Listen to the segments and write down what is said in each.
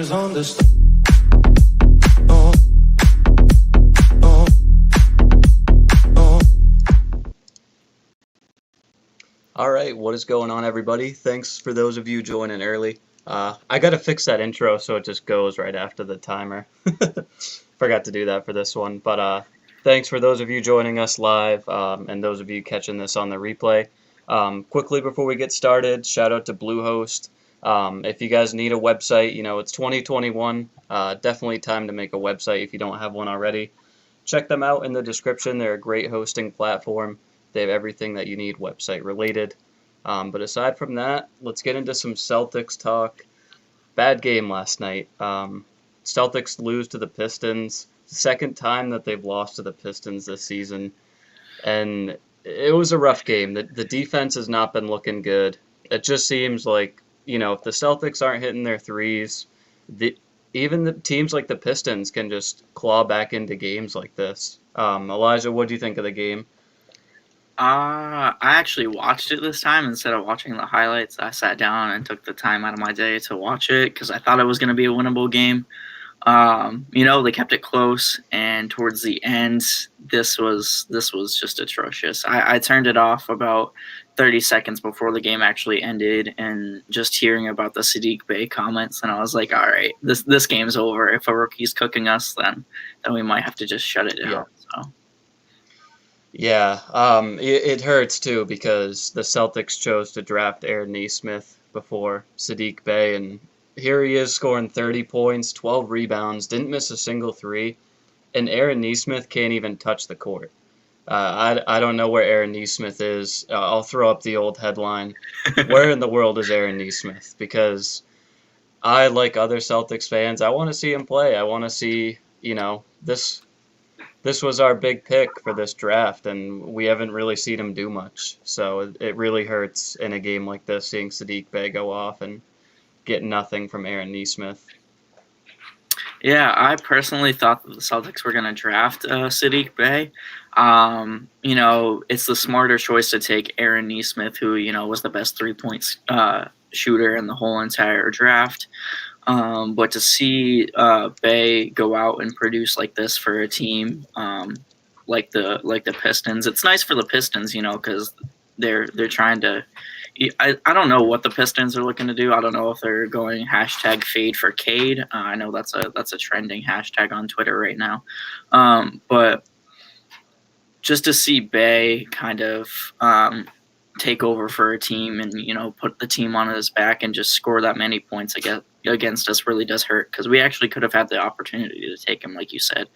is on the stone. All right, what is going on, everybody? Thanks for those of you joining early. I got to fix that intro so it just goes right after the timer. Forgot to do that for this one, but thanks for those of you joining us live and those of you catching this on the replay. Quickly before we get started, shout out to Bluehost. If you guys need a website, it's 2021. Definitely time to make a website if you don't have one already. Check them out in the description. They're a great hosting platform. They have everything that you need website related. But aside from that, let's get into some Celtics talk. Bad game last night. Celtics lose to the Pistons. Second time that they've lost to the Pistons this season. And it was a rough game. The defense has not been looking good. It just seems like, if the Celtics aren't hitting their threes, even the teams like the Pistons can just claw back into games like this. Elijah, what do you think of the game? I actually watched it this time instead of watching the highlights. I sat down and took the time out of my day to watch it because I thought it was going to be a winnable game. They kept it close, and towards the end, this was just atrocious. I turned it off about 30 seconds before the game actually ended, and just hearing about the Saddiq Bey comments, and I was like, all right, this game's over. If a rookie's cooking us, then we might have to just shut it down. Yeah. So. Yeah, it hurts too because the Celtics chose to draft Aaron Nesmith before Saddiq Bey, and here he is scoring 30 points, 12 rebounds, didn't miss a single three, and Aaron Nesmith can't even touch the court. I don't know where Aaron Nesmith is. I'll throw up the old headline. Where in the world is Aaron Nesmith? Because I, like other Celtics fans, I want to see him play. I want to see, this was our big pick for this draft, and we haven't really seen him do much. So it really hurts in a game like this, seeing Saddiq Bey go off and get nothing from Aaron Nesmith. Yeah, I personally thought that the Celtics were going to draft Saddiq Bey. It's the smarter choice to take Aaron Nesmith, who, was the best three-point shooter in the whole entire draft. But to see Bey go out and produce like this for a team like the Pistons, it's nice for the Pistons, because they're trying to. I don't know what the Pistons are looking to do. I don't know if they're going #fade for Cade. I know that's a trending hashtag on Twitter right now. But just to see Bey kind of take over for a team and put the team on his back and just score that many points against us really does hurt, because we actually could have had the opportunity to take him, like you said.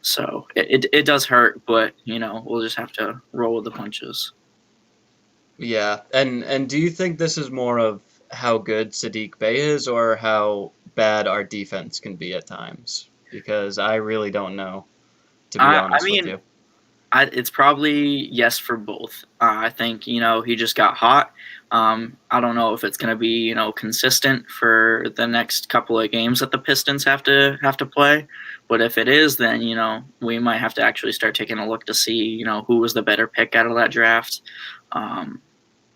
So it does hurt, but we'll just have to roll with the punches. Yeah, and do you think this is more of how good Saddiq Bey is or how bad our defense can be at times? Because I really don't know, to be honest with you. It's probably yes for both. I think, he just got hot. I don't know if it's going to be, consistent for the next couple of games that the Pistons have to play. But if it is, then, we might have to actually start taking a look to see, who was the better pick out of that draft.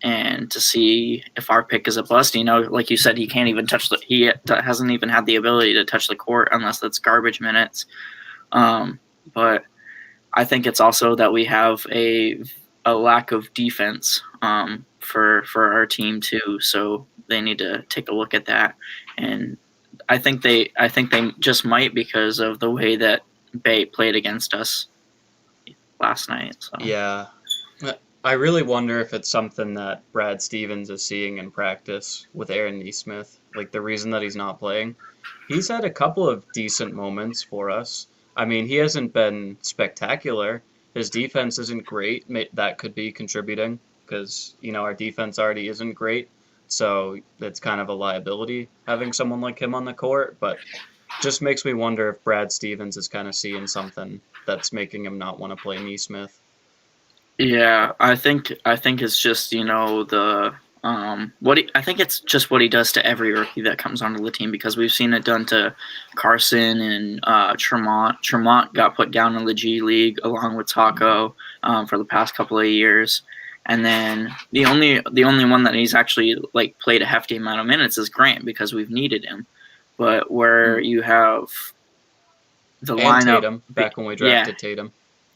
And to see if our pick is a bust. Like you said, he can't even he hasn't even had the ability to touch the court unless it's garbage minutes. But I think it's also that we have a lack of defense for our team too, so they need to take a look at that. And I think they just might, because of the way that Bey played against us last night. So. Yeah, I really wonder if it's something that Brad Stevens is seeing in practice with Aaron Nesmith. Like, the reason that he's not playing, he's had a couple of decent moments for us. I mean, he hasn't been spectacular. His defense isn't great. That could be contributing because, our defense already isn't great. So it's kind of a liability having someone like him on the court. But just makes me wonder if Brad Stevens is kind of seeing something that's making him not want to play Nesmith. Yeah, I think it's just, the I think it's just what he does to every rookie that comes onto the team, because we've seen it done to Carson and Tremont. Tremont got put down in the G League along with Taco for the past couple of years, and then the only one that he's actually played a hefty amount of minutes is Grant, because we've needed him. but where Mm. you have the And lineup, Tatum, back when we yeah, drafted Tatum.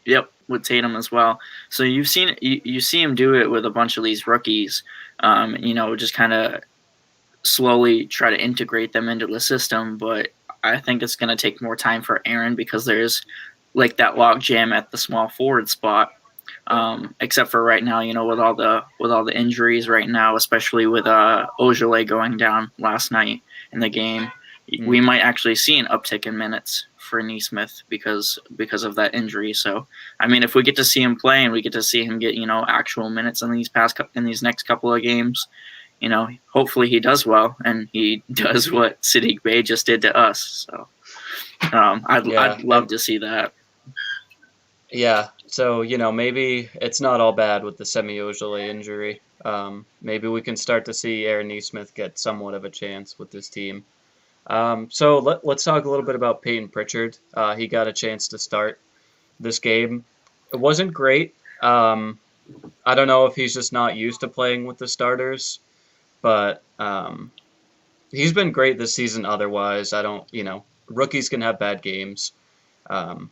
yep, with Tatum as well. So you see him do it with a bunch of these rookies, just kind of slowly try to integrate them into the system. But I think it's going to take more time for Aaron because there's like that log jam at the small forward spot. Except for right now, with all the injuries right now, especially with Ojale going down last night in the game, Mm. we might actually see an uptick in minutes for Neesmith because of that injury. So, I mean, if we get to see him play and we get to see him get actual minutes in these next couple of games, hopefully he does well and he does what Sadiq Bey just did to us. So, Yeah, I'd love and to see that. yeah, so maybe it's not all bad with the Semi-Ojeleye injury. Maybe we can start to see Aaron Nesmith get somewhat of a chance with this team. So let's talk a little bit about Peyton Pritchard. He got a chance to start this game. It wasn't great. I don't know if he's just not used to playing with the starters, but he's been great this season otherwise. I don't, rookies can have bad games. Um,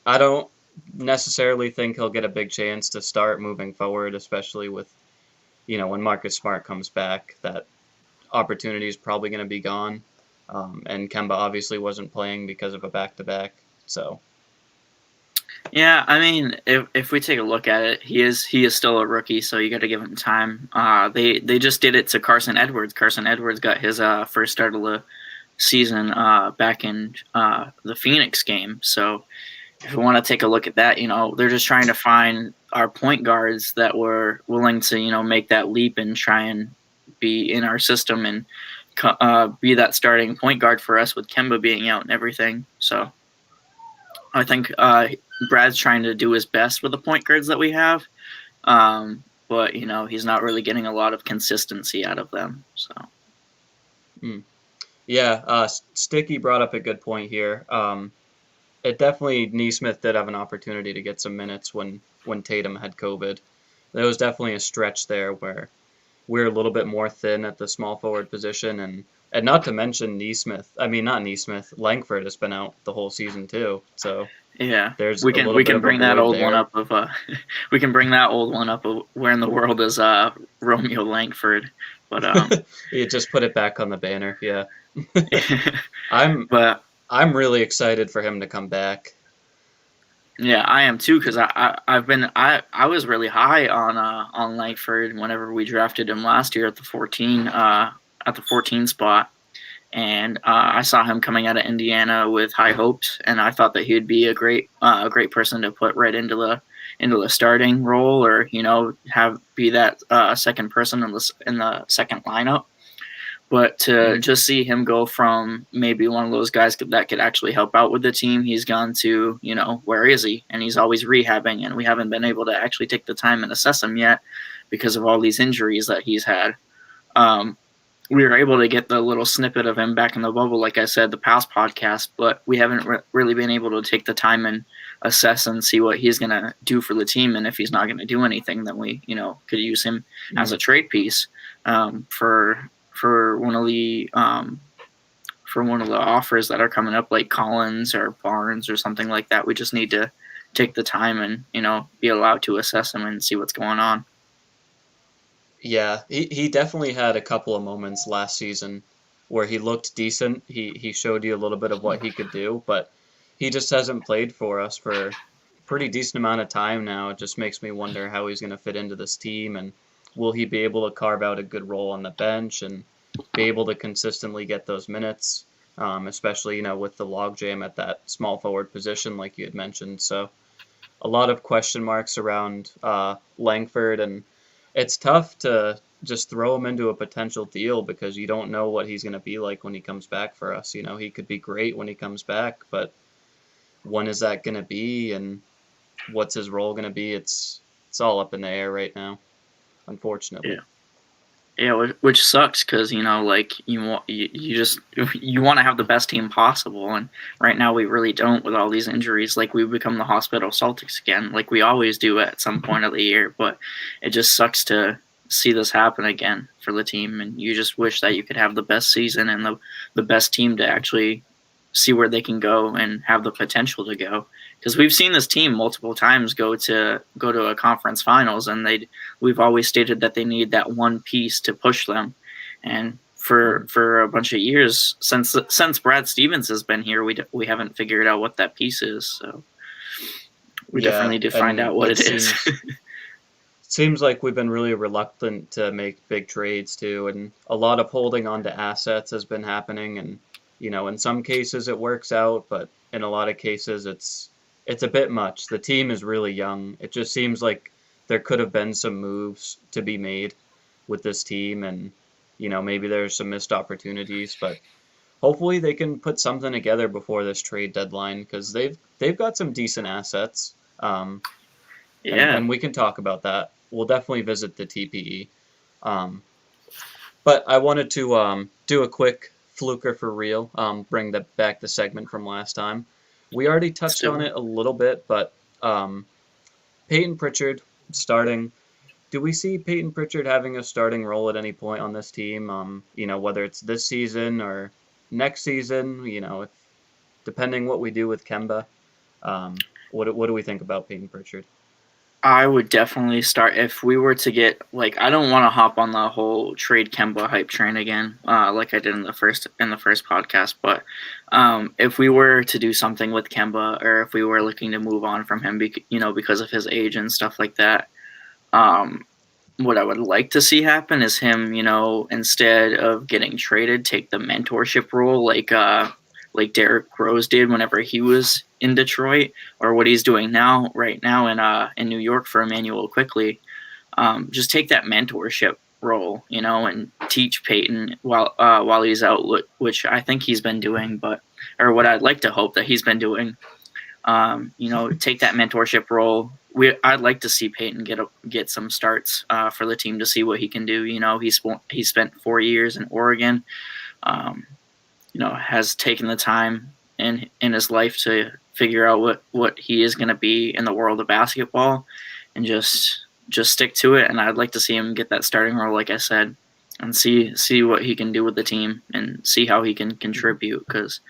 I don't necessarily think he'll get a big chance to start moving forward, especially with, when Marcus Smart comes back, that opportunity is probably going to be gone. And Kemba obviously wasn't playing because of a back-to-back. So, Yeah, I mean, if we take a look at it, he is still a rookie, so you got to give him time. They just did it to Carson Edwards. Carson Edwards got his first start of the season back in the Phoenix game. So if we want to take a look at that, they're just trying to find our point guards that were willing to make that leap and try and be in our system and be that starting point guard for us with Kemba being out and everything. So I think Brad's trying to do his best with the point guards that we have, but he's not really getting a lot of consistency out of them. So yeah, Sticky brought up a good point here. It definitely Neesmith did have an opportunity to get some minutes when Tatum had COVID. There was definitely a stretch there where we're a little bit more thin at the small forward position, and not to mention Neesmith. I mean, not Neesmith. Langford has been out the whole season too. So yeah, there's we a can little we bit can of a bring that void old one there. up of we can bring that old one up of where in the world is Romeo Langford, but You just put it back on the banner. Yeah, I'm but I'm really excited for him to come back. yeah, I am too because I was really high on Langford whenever we drafted him last year at the 14 spot. And I saw him coming out of Indiana with high hopes, and I thought that he would be a great person to put right into the starting role, or have be that second person in the second lineup. But to Mm. just see him go from maybe one of those guys that could actually help out with the team, he's gone to where is he? And he's always rehabbing, and we haven't been able to actually take the time and assess him yet because of all these injuries that he's had. Um, we were able to get the little snippet of him back in the bubble, like I said, the past podcast, but we haven't really been able to take the time and assess and see what he's going to do for the team. And if he's not going to do anything, then we, could use him as a Mm. trade piece for one of the offers that are coming up, like Collins or Barnes or something like that. We just need to take the time and be allowed to assess him and see what's going on. Yeah, he definitely had a couple of moments last season where he looked decent. He showed you a little bit of what he could do, but he just hasn't played for us for a pretty decent amount of time now. It just makes me wonder how he's going to fit into this team, and will he be able to carve out a good role on the bench and be able to consistently get those minutes, especially with the logjam at that small forward position like you had mentioned. So a lot of question marks around Langford, and it's tough to just throw him into a potential deal because you don't know what he's going to be like when he comes back for us. He could be great when he comes back, but when is that going to be, and what's his role going to be? It's all up in the air right now, unfortunately. Yeah. Yeah, which sucks because like you just you want to have the best team possible, and right now we really don't with all these injuries. Like we become the hospital Celtics again, like we always do at some point of the year. But it just sucks to see this happen again for the team, and you just wish that you could have the best season and the best team to actually see where they can go and have the potential to go. Because we've seen this team multiple times go to a conference finals, and we've always stated that they need that one piece to push them. And for a bunch of years since Brad Stevens has been here, we haven't figured out what that piece is. So we definitely need to find out what it is. Seems like we've been really reluctant to make big trades too, and a lot of holding on to assets has been happening. And in some cases it works out, but in a lot of cases it's a bit much. The team is really young. It just seems like there could have been some moves to be made with this team, and maybe there's some missed opportunities, but hopefully they can put something together before this trade deadline, because they've got some decent assets. And we can talk about that. We'll definitely visit the TPE. But I wanted to do a quick fluker for real, bring back the segment from last time. We already touched on it a little bit, but Peyton Pritchard starting. Do we see Peyton Pritchard having a starting role at any point on this team? Whether it's this season or next season, depending what we do with Kemba. What do we think about Peyton Pritchard? I would definitely start if we were to get I don't want to hop on the whole trade Kemba hype train again, like I did in the first podcast. But if we were to do something with Kemba, or if we were looking to move on from him, because of his age and stuff like that, what I would like to see happen is him, instead of getting traded, take the mentorship role, like Derrick Rose did whenever he was in Detroit, or what he's doing right now in New York for Emmanuel Quickly. Just take that mentorship role, and teach Peyton while he's out, which I think he's been doing, or what I'd like to hope that he's been doing. Take that mentorship role. I'd like to see Peyton get some starts for the team to see what he can do. He spent 4 years in Oregon. Has taken the time in his life to figure out what he is going to be in the world of basketball, and just stick to it. And I'd like to see him get that starting role, like I said, and see what he can do with the team and see how he can contribute. Because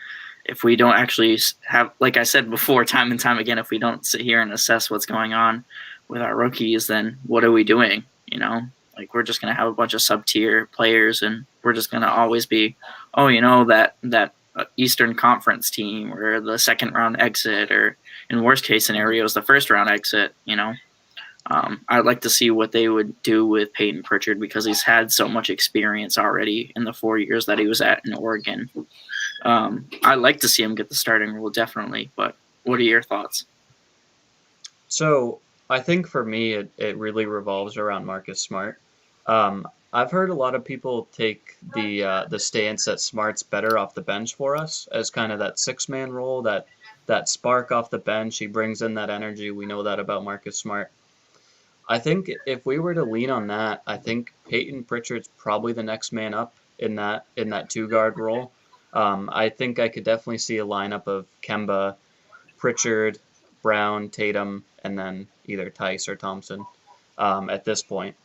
if we don't actually have, like I said before, time and time again, if we don't sit here and assess what's going on with our rookies, then what are we doing? We're just going to have a bunch of sub-tier players, and we're just going to always be, that Eastern Conference team, or the second round exit, or in worst case scenarios, the first round exit. I'd like to see what they would do with Peyton Pritchard, because he's had so much experience already in the 4 years that he was in Oregon. I'd like to see him get the starting role, definitely. But what are your thoughts? So I think for me, it really revolves around Marcus Smart. I've heard a lot of people take the stance that Smart's better off the bench for us, as kind of that 6-man role, that spark off the bench. He brings in that energy. We know that about Marcus Smart. I think if we were to lean on that, I think Peyton Pritchard's probably the next man up in that 2-guard role. I think I could definitely see a lineup of Kemba, Pritchard, Brown, Tatum, and then either Tice or Thompson at this point.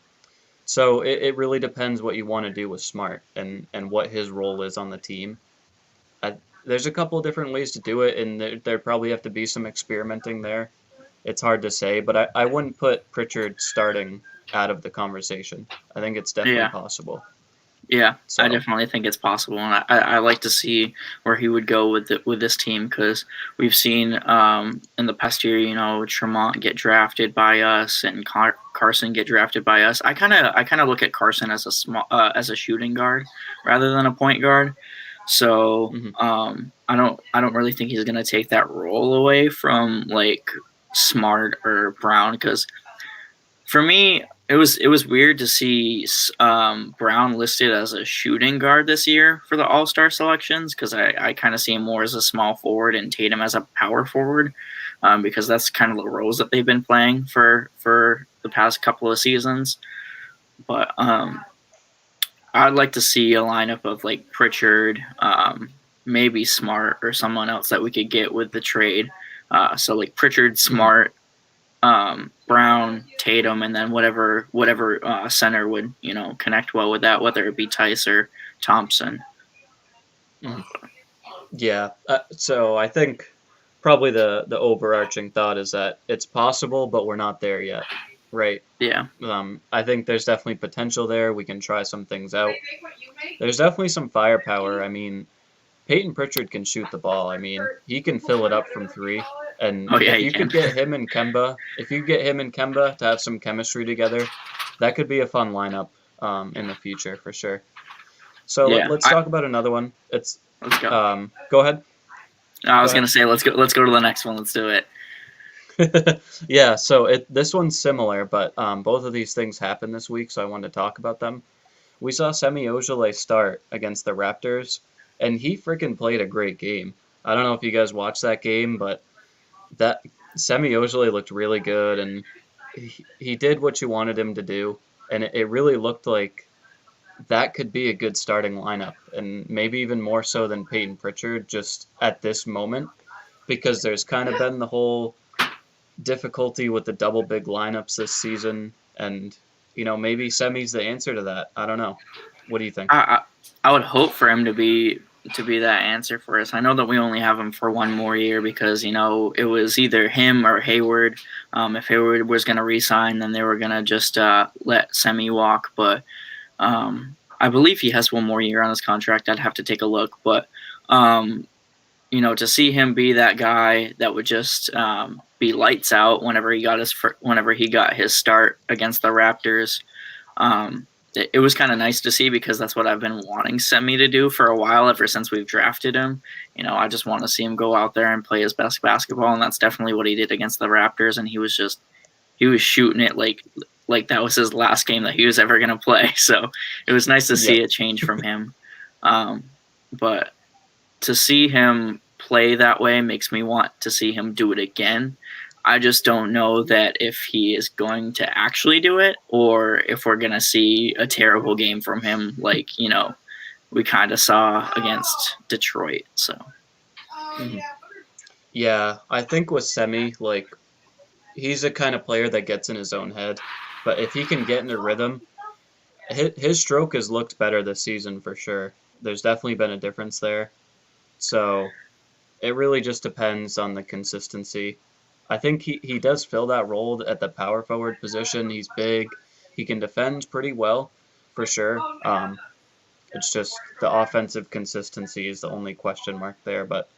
So it really depends what you want to do with Smart and what his role is on the team. There's a couple of different ways to do it, and there probably have to be some experimenting there. It's hard to say, but I wouldn't put Pritchard starting out of the conversation. I think it's definitely possible. Yeah, so I definitely think it's possible, and I like to see where he would go with this team, because we've seen in the past year, Tremont get drafted by us and Carson get drafted by us. I kind of look at Carson as as a shooting guard rather than a point guard. So I don't really think he's gonna take that role away from Smart or Brown, because for me, it was weird to see Brown listed as a shooting guard this year for the All-Star selections, because I kind of see him more as a small forward and Tatum as a power forward, because that's kind of the roles that they've been playing for the past couple of seasons. But I'd like to see a lineup of Pritchard, maybe Smart, or someone else that we could get with the trade. So Pritchard, Smart, Brown, Tatum, and then whatever center would connect well with that, whether it be Tice or Thompson. Mhm. Yeah. So I think probably the overarching thought is that it's possible, but we're not there yet, right? Yeah. I think there's definitely potential there. We can try some things out. There's definitely some firepower. I mean, Peyton Pritchard can shoot the ball. I mean, he can fill it up from three. And Oh yeah, if you you can. could get him and Kemba, if you get him and Kemba to have some chemistry together, that could be a fun lineup in the future for sure. So Yeah. let's talk about another one. It's Let's go. go ahead. I Go was ahead. gonna say let's go to the next one. Let's do it. Yeah, so this one's similar, but both of these things happened this week, so I wanted to talk about them. We saw Semi Ojeleye start against the Raptors, and he freaking played a great game. I don't know if you guys watched that game, but that Semi Ojeleye looked really good, and he did what you wanted him to do, and it really looked like that could be a good starting lineup, and maybe even more so than Peyton Pritchard just at this moment, because there's kind of been the whole difficulty with the double big lineups this season, and maybe Semi's the answer to that. I don't know. What do you think? I would hope for him to be that answer for us. I know that we only have him for one more year because it was either him or Hayward. If Hayward was going to resign, then they were going to just let Semi walk. But I believe he has one more year on his contract. I'd have to take a look, but to see him be that guy that would just be lights out whenever he got his start against the Raptors. It was kind of nice to see because that's what I've been wanting Semi to do for a while ever since we've drafted him. I just want to see him go out there and play his best basketball, and that's definitely what he did against the Raptors. And he was shooting it like that was his last game that he was ever going to play. So it was nice to see Yep. a change from him. But to see him play that way makes me want to see him do it again. I just don't know that if he is going to actually do it or if we're going to see a terrible game from him like, we kind of saw against Detroit. So, Mhm. Yeah, I think with Semi, like he's a kind of player that gets in his own head, but if he can get in a rhythm, his stroke has looked better this season for sure. There's definitely been a difference there. So it really just depends on the consistency. I think he does fill that role at the power forward position. He's big. He can defend pretty well, for sure. It's just the offensive consistency is the only question mark there. But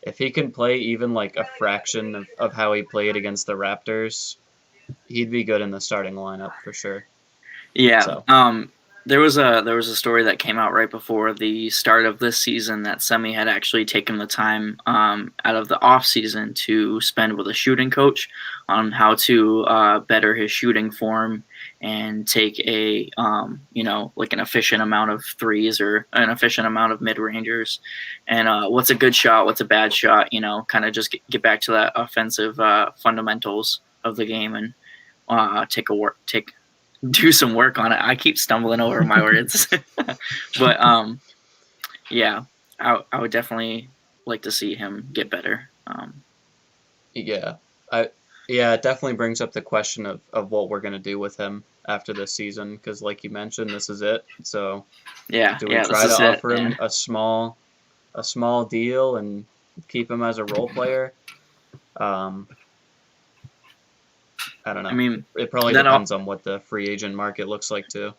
if he can play even like a fraction of how he played against the Raptors, he'd be good in the starting lineup for sure. yeah. So, There was a story that came out right before the start of this season that Semi had actually taken the time out of the off season to spend with a shooting coach on how to better his shooting form and take like an efficient amount of threes or an efficient amount of mid rangers, and what's a good shot, what's a bad shot, kind of just get back to that offensive fundamentals of the game and take do some work on it. I keep stumbling over my words, but yeah, I would definitely like to see him get better. yeah, I yeah, it definitely brings up the question of what we're gonna do with him after this season because, like you mentioned, this is it. So, Yeah, do we yeah, this try to is it, offer him man. a small deal and keep him as a role player? Um, I don't I know. mean, It probably that all, depends on what the free agent market looks like too.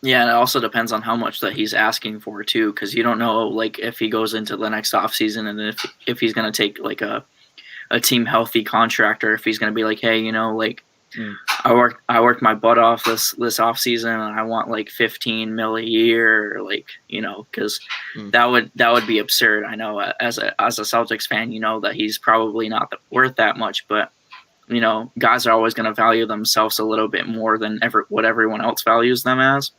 yeah, and it also depends on how much that he's asking for too, because you don't know like if he goes into the next off season and if he's gonna take like a team healthy contract or if he's gonna be like, hey, like Mm, I worked my butt off this off season and I want like 15 mil a year, or like because mm, that would be absurd. I know as a Celtics fan, that he's probably not worth that much, but guys are always going to value themselves a little bit more than what everyone else values them as.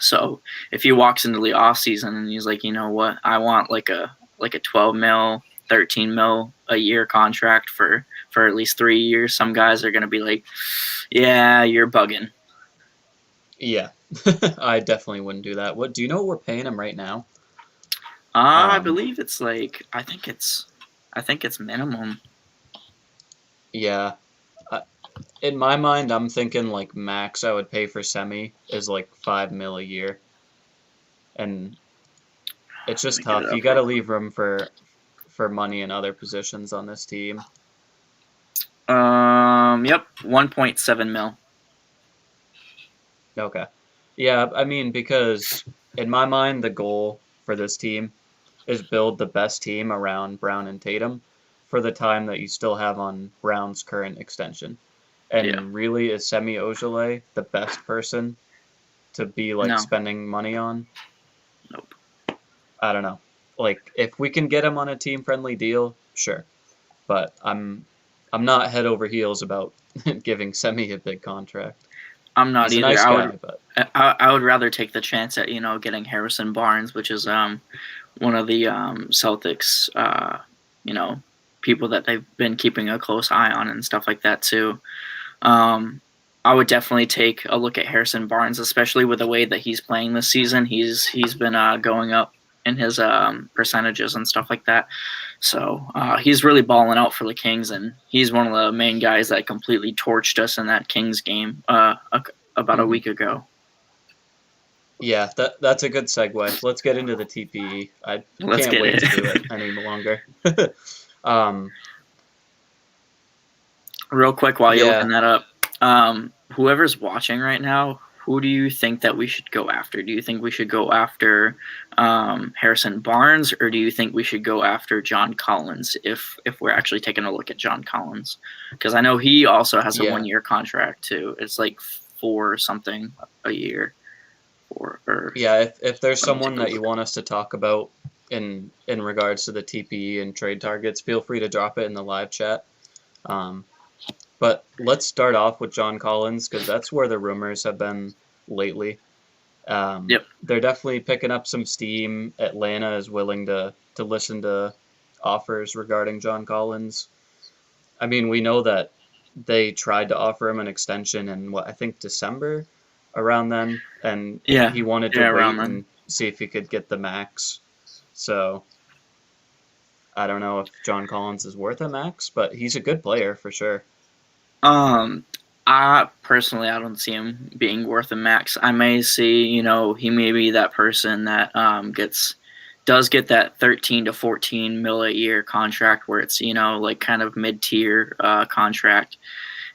So if he walks into the off season and he's like, what, I want like a 12 mil, 13 mil a year contract for at least 3 years, some guys are going to be like, yeah, you're bugging. yeah, I definitely wouldn't do that. What do you know? What we're paying him right now. I Um, believe it's like I think it's minimum. yeah, In my mind, I'm thinking like max I would pay for Semi is like 5 mil a year, and it's Let just me get tough. it You up got real to quick. leave room for money in other positions on this team. Yep, 1.7 mil. Okay. Yeah, I mean, because in my mind, the goal for this team is build the best team around Brown and Tatum for the time that you still have on Brown's current extension. Yeah, And really, is Semi Ojeleye the best person to be like no, spending money on? nope. I don't know. Like, if we can get him on a team friendly deal, sure. But I'm not head over heels about giving Semi a big contract. I'm not He's a either. nice guy, but I would rather take the chance at getting Harrison Barnes, which is one of the Celtics you know people that they've been keeping a close eye on and stuff like that too. Um, I would definitely take a look at Harrison Barnes, especially with the way that he's playing this season. He's been going up in his percentages and stuff like that. So he's really balling out for the Kings, and he's one of the main guys that completely torched us in that Kings game about a mhm. week ago. Yeah, that's a good segue. Let's get into the TPE. I Let's can't get wait it. to do it any longer. um, Real quick while you're yeah, looking that up, whoever's watching right now, who do you think that we should go after? Do you think we should go after Harrison Barnes, or do you think we should go after John Collins if we're actually taking a look at John Collins? Because I know he also has a yeah, 1 year contract too. It's like four something a year, or yeah. If there's let me take someone a that you look. want us to talk about in regards to the TPE and trade targets, feel free to drop it in the live chat. Um, but let's start off with John Collins because that's where the rumors have been lately. Yep. They're definitely picking up some steam. Atlanta is willing to listen to offers regarding John Collins. I mean, we know that they tried to offer him an extension in what I think December around then, and Yeah. he wanted to Yeah. Around wait then. and see if he could get the max. So I don't know if John Collins is worth a max, but he's a good player for sure. Um, I personally, I don't see him being worth a max. I may see, he may be that person that does get that 13 to 14 mil a year contract where it's like kind of mid tier contract,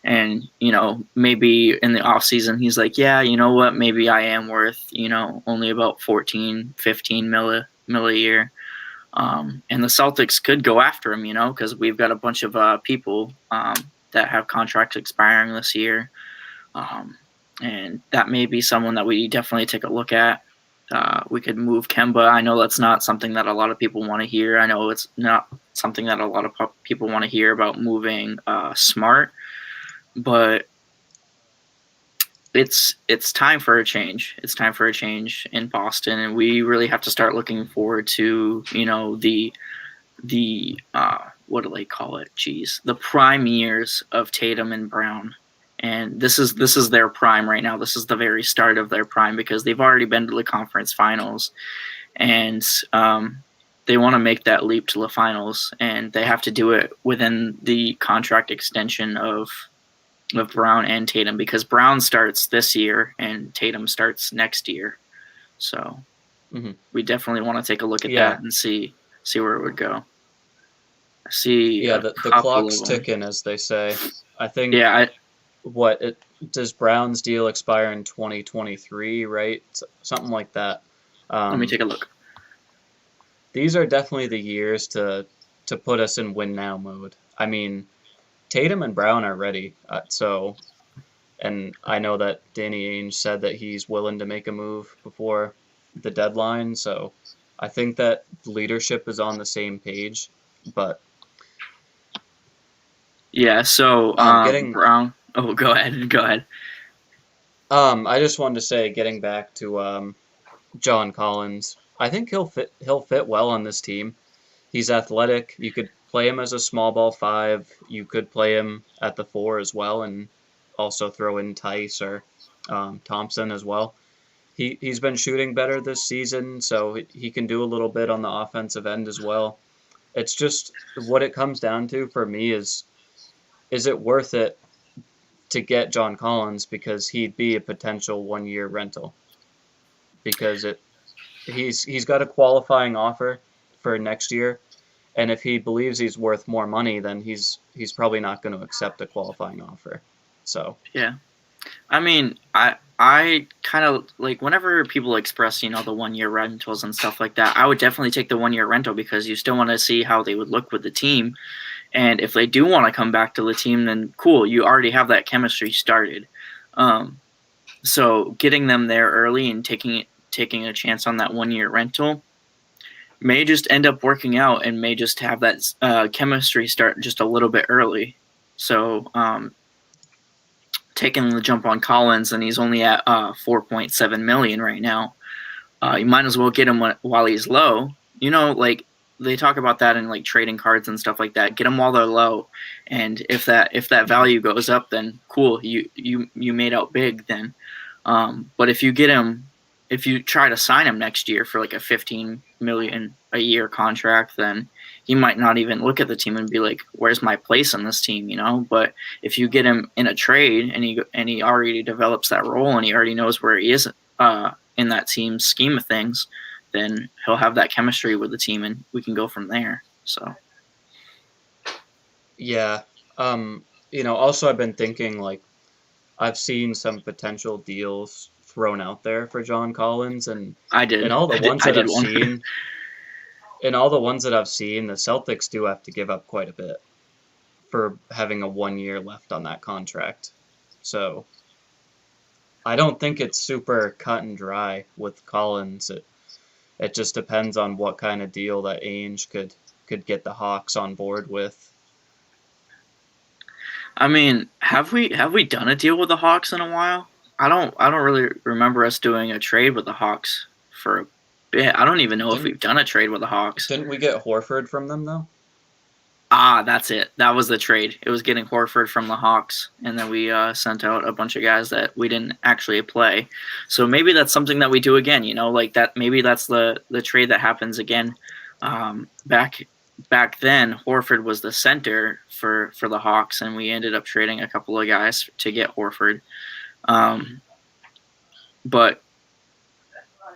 and maybe in the off season he's like, yeah, you know what, maybe I am worth only about 14, 15 mil a year. And the Celtics could go after him, because we've got a bunch of people that have contracts expiring this year. Um, and that may be someone that we definitely take a look at. We could move Kemba. I know that's not something that a lot of people want to hear. I know it's not something that a lot of people want to hear about moving Smart, but it's time for a change. It's time for a change in Boston, and we really have to start looking forward to the what do they call it? Jeez, the prime years of Tatum and Brown, and this is their prime right now. This is the very start of their prime because they've already been to the conference finals, and they want to make that leap to the finals, and they have to do it within the contract extension of Brown and Tatum because Brown starts this year and Tatum starts next year. So Hmm. we definitely want to take a look at that Yeah, and see where it would go. I see yeah. a The couple clock's of them. ticking, as they say. I think Yeah, what it does Brown's deal expire in 2023, right? Something like that. let me Um, take a look. these are definitely the years to put us in win now mode. I mean, Tatum and Brown are ready, and I know that Danny Ainge said that he's willing to make a move before the deadline, so I think that leadership is on the same page. But Yeah, so getting Brown. Oh, go ahead. Go ahead. I just wanted to say, getting back to John Collins, I think he'll fit well on this team. He's athletic. You could play him as a small ball five. You could play him at the four as well, and also throw in Tice or Thompson as well. He's been shooting better this season, so he can do a little bit on the offensive end as well. It's just what it comes down to for me is it worth it to get John Collins because he'd be a potential 1 year rental because he's got a qualifying offer for next year, and if he believes he's worth more money, then he's probably not going to accept a qualifying offer. So Yeah. I mean, I kind of like whenever people express, the 1 year rentals and stuff like that, I would definitely take the 1 year rental because you still want to see how they would look with the team. And if they do want to come back to the team, then cool, you already have that chemistry started. Um, so getting them there early and taking a chance on that 1 year rental may just end up working out and may just have that chemistry start just a little bit early. So taking the jump on Collins, and he's only at 4.7 million right now. You might as well get him while he's low. Like they talk about that in like trading cards and stuff like that. Get them while they're low, and if that value goes up, then cool, you made out big then. But if you try to sign him next year for like a 15 million a year contract, then he might not even look at the team and be like, "Where's my place on this team?" But if you get him in a trade and he already develops that role and he already knows where he is in that team's scheme of things, then he'll have that chemistry with the team, and we can go from there. So yeah, also I've been thinking like I've seen some potential deals thrown out there for John Collins, and I in did. all the I did. ones I that did I've one. seen, in all the ones that I've seen, the Celtics do have to give up quite a bit for having a 1 year left on that contract. So I don't think it's super cut and dry with Collins. It just depends on what kind of deal that Ainge could get the Hawks on board with. I mean, have we done a deal with the Hawks in a while? I don't really remember us doing a trade with the Hawks for a bit. I don't even know if Didn't we've done a trade with the Hawks. didn't we get Horford from them though? Ah, that's it. That was the trade. It was getting Horford from the Hawks, and then we sent out a bunch of guys that we didn't actually play. So maybe that's something that we do again. Like that. Maybe that's the trade that happens again. Back then, Horford was the center for the Hawks, and we ended up trading a couple of guys to get Horford. But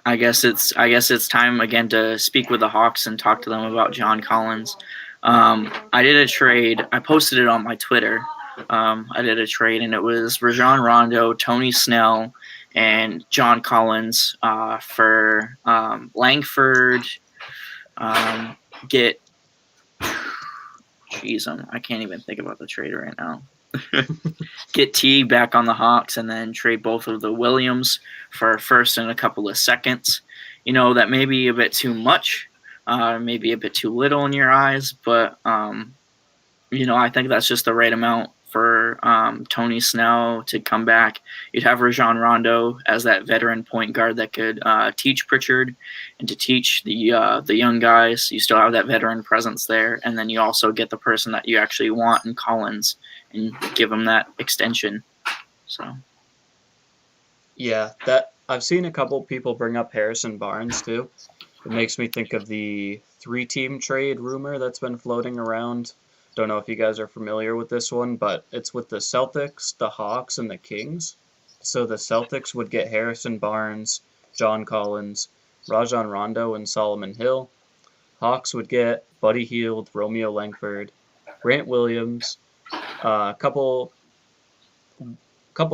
I guess it's time again to speak with the Hawks and talk to them about John Collins. I did a trade. I posted it on my Twitter. I did a trade, and it was Rajon Rondo, Tony Snell, and John Collins for Langford. Get, jeez, I can't even think about the trade right now. Get T back on the Hawks, and then trade both of the Williams for a first and a couple of seconds. That may be a bit too much, maybe a bit too little in your eyes, but I think that's just the right amount for Tony Snell to come back. You'd have Rajon Rondo as that veteran point guard that could teach Pritchard and to teach the young guys. You still have that veteran presence there, and then you also get the person that you actually want in Collins and give him that extension. So Yeah, that I've seen a couple people bring up Harrison Barnes too. It makes me think of the 3-team trade rumor that's been floating around. Don't know if you guys are familiar with this one, but it's with the Celtics, the Hawks, and the Kings. So the Celtics would get Harrison Barnes, John Collins, Rajon Rondo, and Solomon Hill. Hawks would get Buddy Hield, Romeo Langford, Grant Williams, a couple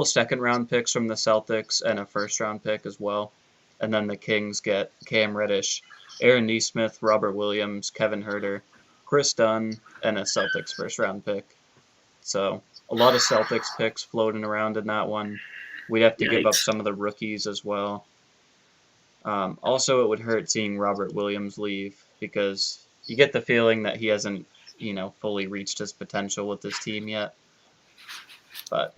second round picks from the Celtics, and a first round pick as well. And then the Kings get Cam Reddish, Aaron Nesmith, Robert Williams, Kevin Huerter, Chris Dunn, and a Celtics first round pick. So a lot of Celtics picks floating around in that one. We'd have to give up yikes. some of the rookies as well. Also, it would hurt seeing Robert Williams leave because you get the feeling that he hasn't, fully reached his potential with this team yet. But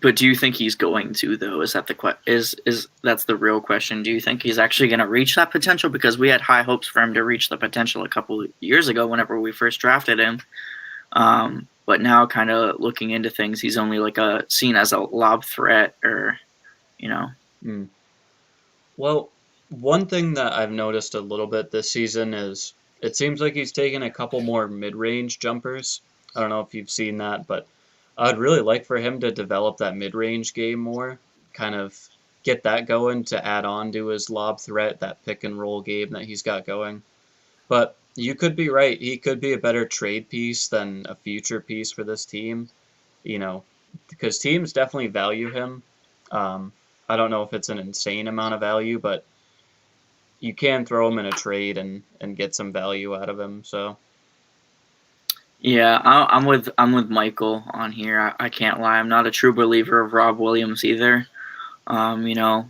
But do you think he's going to though? Is that is that's the real question? Do you think he's actually going to reach that potential? Because we had high hopes for him to reach the potential a couple of years ago whenever we first drafted him. But now, kind of looking into things, he's only like seen as a lob threat, or. Well, one thing that I've noticed a little bit this season is it seems like he's taken a couple more mid-range jumpers. I don't know if you've seen that, but I'd really like for him to develop that mid-range game more, kind of get that going to add on to his lob threat, that pick and roll game that he's got going. But you could be right. He could be a better trade piece than a future piece for this team, you know, because teams definitely value him. Um, I don't know if it's an insane amount of value, but you can throw him in a trade and get some value out of him. So Yeah, I'm with Michael on here. I can't lie. I'm not a true believer of Rob Williams either. You know,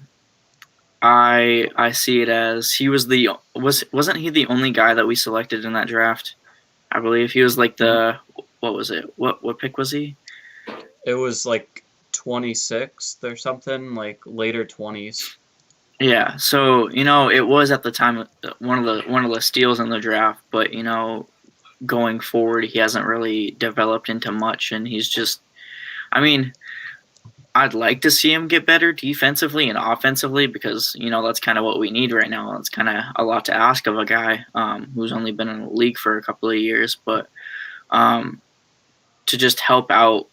I see it as he wasn't he the only guy that we selected in that draft? I believe he was like the what was it? What pick was he? it was like 26th or something, like later 20s. Yeah, so it was at the time one of the steals in the draft, but going forward he hasn't really developed into much, and he's just. I mean, I'd like to see him get better defensively and offensively because that's kind of what we need right now. It's kind of a lot to ask of a guy who's only been in the league for a couple of years, but um, to just help out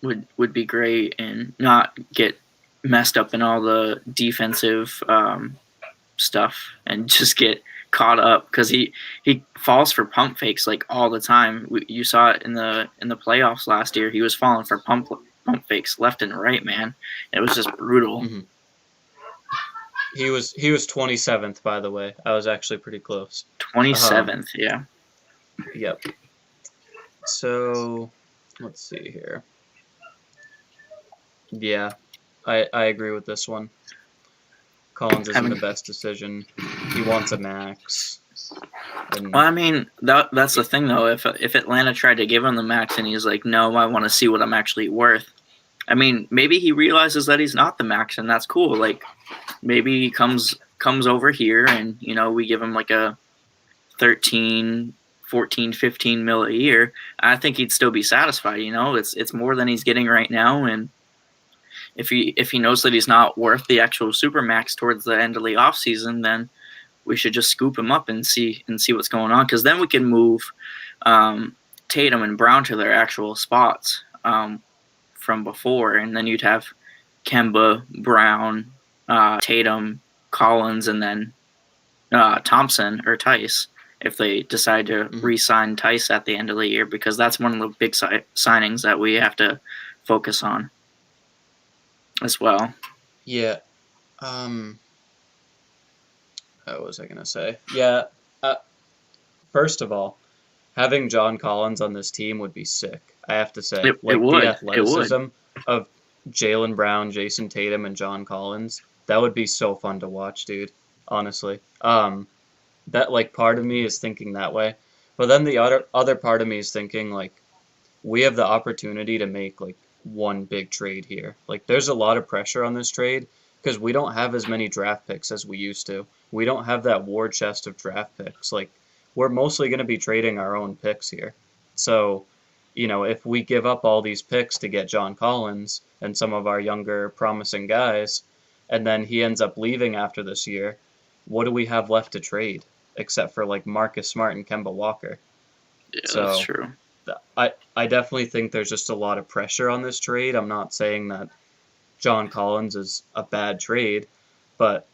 would be great and not get messed up in all the defensive stuff and just get caught up because he falls for pump fakes like all the time. You saw it in the playoffs last year. He was falling for pump fakes left and right, man. It was just brutal. Mm-hmm. He was 27th, by the way. I was actually pretty close. 27th, yeah. Yep. So let's see here. Yeah, I agree with this one. Collins isn't the best decision. He wants a max. Well, I mean, that's the thing, though. If Atlanta tried to give him the max and he's like, no, I want to see what I'm actually worth. I mean, maybe he realizes that he's not the max, and that's cool. Like, maybe he comes over here and, we give him like a 13, 14, 15 mil a year. I think he'd still be satisfied, It's more than he's getting right now, and if he knows that he's not worth the actual super max towards the end of the offseason, then we should just scoop him up and see what's going on, because then we can move Tatum and Brown to their actual spots from before, and then you'd have Kemba, Brown, Tatum, Collins, and then Thompson or Tice if they decide to re-sign Tice at the end of the year, because that's one of the big signings that we have to focus on as well. Yeah. What was I going to say? Yeah. First of all, having John Collins on this team would be sick. I have to say. It would. The athleticism of Jaylen Brown, Jason Tatum, and John Collins, that would be so fun to watch, dude. Honestly. That, part of me is thinking that way. But then the other part of me is thinking, we have the opportunity to make, one big trade here. There's a lot of pressure on this trade because we don't have as many draft picks as we used to. We don't have that war chest of draft picks. We're mostly going to be trading our own picks here. So, if we give up all these picks to get John Collins and some of our younger promising guys, and then he ends up leaving after this year, what do we have left to trade except for Marcus Smart and Kemba Walker? Yeah, that's true. I definitely think there's just a lot of pressure on this trade. I'm not saying that John Collins is a bad trade, but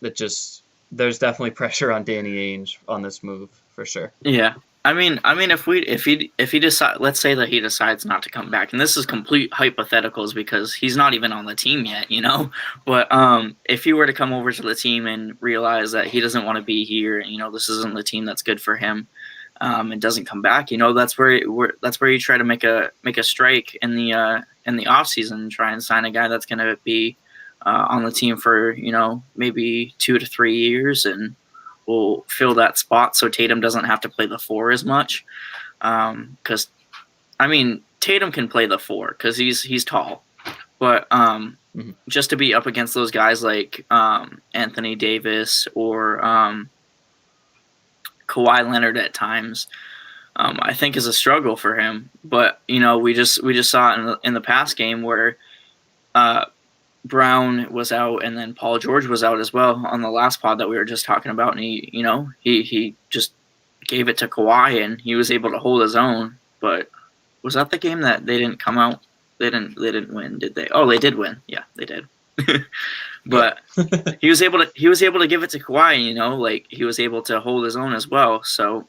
there's definitely pressure on Danny Ainge on this move for sure. Yeah. I mean, if he decide, let's say that he decides not to come back, and this is complete hypotheticals because he's not even on the team yet, But if he were to come over to the team and realize that he doesn't want to be here, and this isn't the team that's good for him, and doesn't come back, that's where you try to make a strike in the off season, try and sign a guy that's going to be on the team for maybe 2 to 3 years, and will fill that spot so Tatum doesn't have to play the 4 as much. Because Tatum can play the 4 because he's tall, but just to be up against those guys like Anthony Davis or Kawhi Leonard at times, I think is a struggle for him. But we just saw it in the past game where Brown was out and then Paul George was out as well on the last pod that we were just talking about, and he just gave it to Kawhi and he was able to hold his own, but Was that the game that they didn't come out? They didn't win, did they? Oh, they did win. Yeah, they did. Yeah. But he was able to give it to Kawhi. Like he was able to hold his own as well. So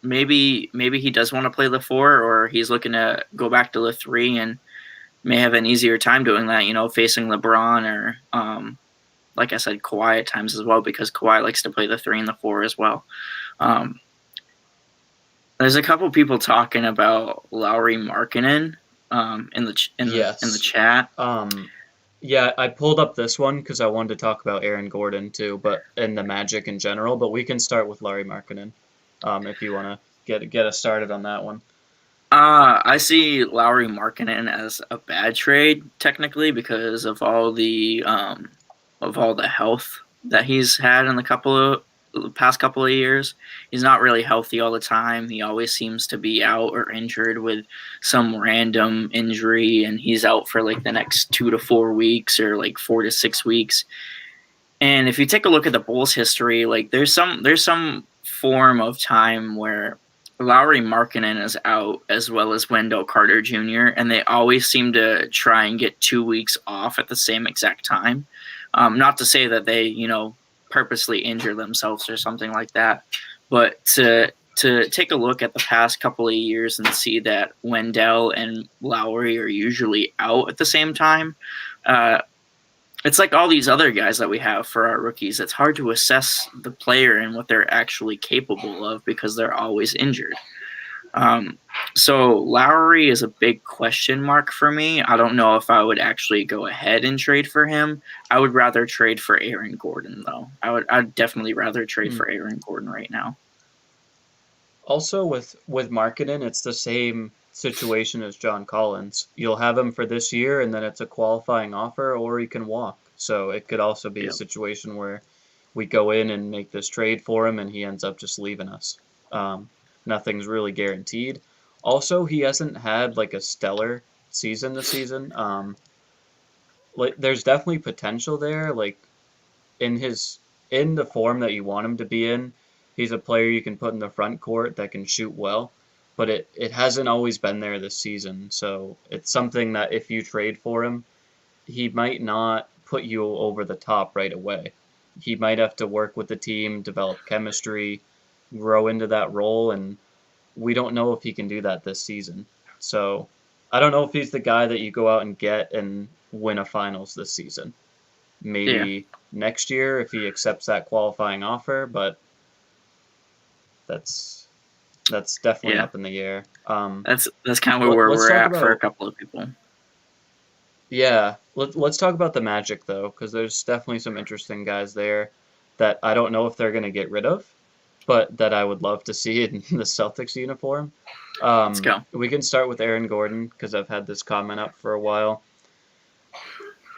maybe he does want to play the 4, or he's looking to go back to the 3 and may have an easier time doing that. Facing LeBron or like I said, Kawhi at times as well, because Kawhi likes to play the 3 and the 4 as well. Um, there's a couple people talking about Lauri Markkanen in the Yes. chat. Yeah, I pulled up this one because I wanted to talk about Aaron Gordon too, but and the Magic in general. But we can start with Larry Markkinen, if you want to get us started on that one. I see Lauri Markkanen as a bad trade technically because of all the health that he's had in the past couple of years. He's not really healthy all the time. He always seems to be out or injured with some random injury, and he's out for like the next 2 to 4 weeks or like 4 to 6 weeks. And if you take a look at the Bulls' history, like there's some form of time where Lauri Markkanen is out as well as Wendell Carter Jr., and they always seem to try and get 2 weeks off at the same exact time. Not to say that they, purposely injure themselves or something like that, but to take a look at the past couple of years and see that Wendell and Lowry are usually out at the same time, it's like all these other guys that we have for our rookies. It's hard to assess the player and what they're actually capable of because they're always injured. So Lowry is a big question mark for me. I don't know if I would actually go ahead and trade for him. I would rather trade for Aaron Gordon, though. I'd definitely rather trade for Aaron Gordon right now. Also, with Markkanen, it's the same situation as John Collins. You'll have him for this year, and then it's a qualifying offer, or he can walk. So it could also be a situation where we go in and make this trade for him, and he ends up just leaving us. Nothing's really guaranteed. Also, he hasn't had like a stellar season this season. Like there's definitely potential there. Like in the form that you want him to be in, he's a player you can put in the front court that can shoot well. But it hasn't always been there this season. So it's something that if you trade for him, he might not put you over the top right away. He might have to work with the team, develop chemistry, grow into that role, and we don't know if he can do that this season. So I don't know if he's the guy that you go out and get and win a finals this season. Maybe next year if he accepts that qualifying offer, but that's definitely up in the air. That's kind of where we're at for a couple of people. Yeah, let's talk about the Magic though, because there's definitely some interesting guys there that I don't know if they're gonna get rid of, but that I would love to see in the Celtics uniform. Let's go. We can start with Aaron Gordon because I've had this comment up for a while.